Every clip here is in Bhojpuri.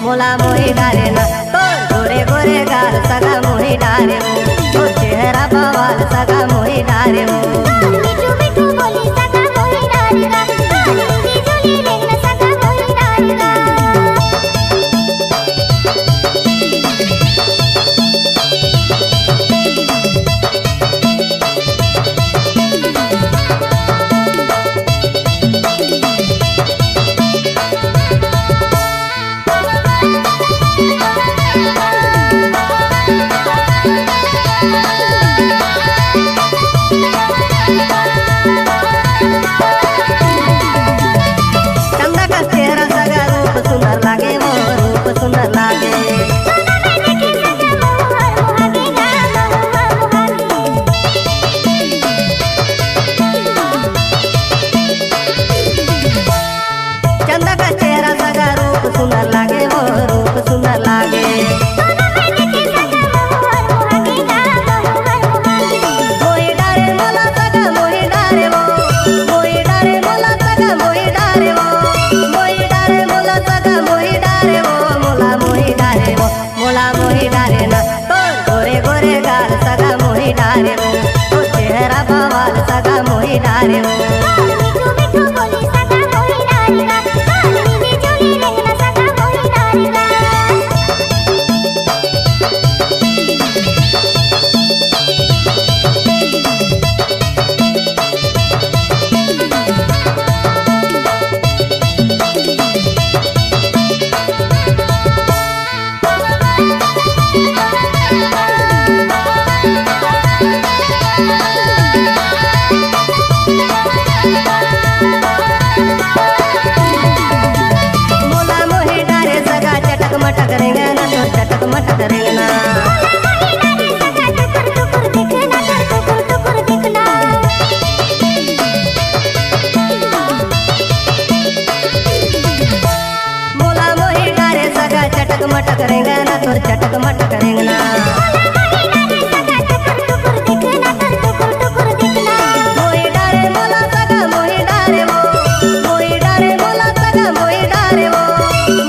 मोला मोही डारे ना तो गोरे गोरे गाल सगा मोही डारे वो तो चेहरा बवाल सगा मोही डारे वो मिठू मिठू बोली सगा मोही डारेगा झोली झोली लेना सगा मोही डारेगा डारे वो मिठू मिठू बोली सगा मोही डारेगा झोली झोली लेना सगा मोही डारेगा मटक रेंगना तो चटक मटक रेंगना मोला मोही डारे सगा चटक मटक रेंगना तो चटक मटक रेंगना मोही डारे मोला सगा मोही डारे वो मोही डारे मोला सगा मोही डारे वो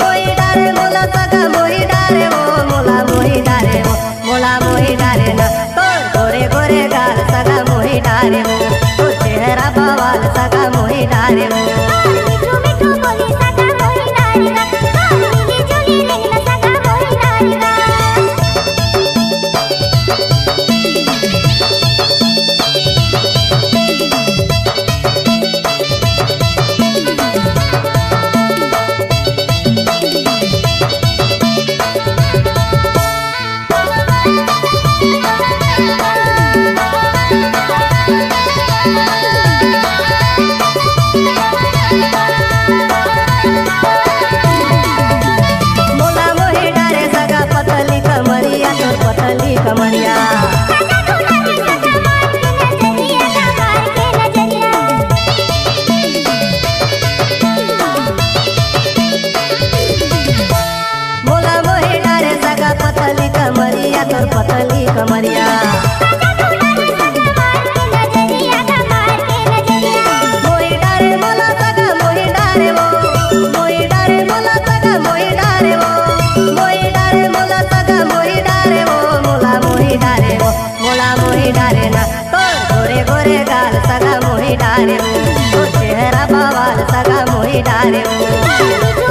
मोही डारे मोला सगा मोही डारे वो मोला मोही डारे वो मोला मोही डारे ना तो गोरे गोरे गाल सगा मोही डारे वो तो चेहरा बवाल सगा मोही डारे वो मिठू मिठू बोली सगा मोही डारेगा झोली झोली लेना सगा मोही डारेगा कमरिया मोला मोही डारे सगा पतली कमरिया तोर पतली कमरिया मोही डारे मोला सगा मोही डारे वो मोही डारे मोला सगा मोही डारे वो मोही डारे मोला सगा मोही डारे वो मोला मोही डारे वो मोला मोही डारे ना तो गोरे गोरे गाल सगा मोही डारे वो तो चेहरा बवाल सगा मोही डारे वो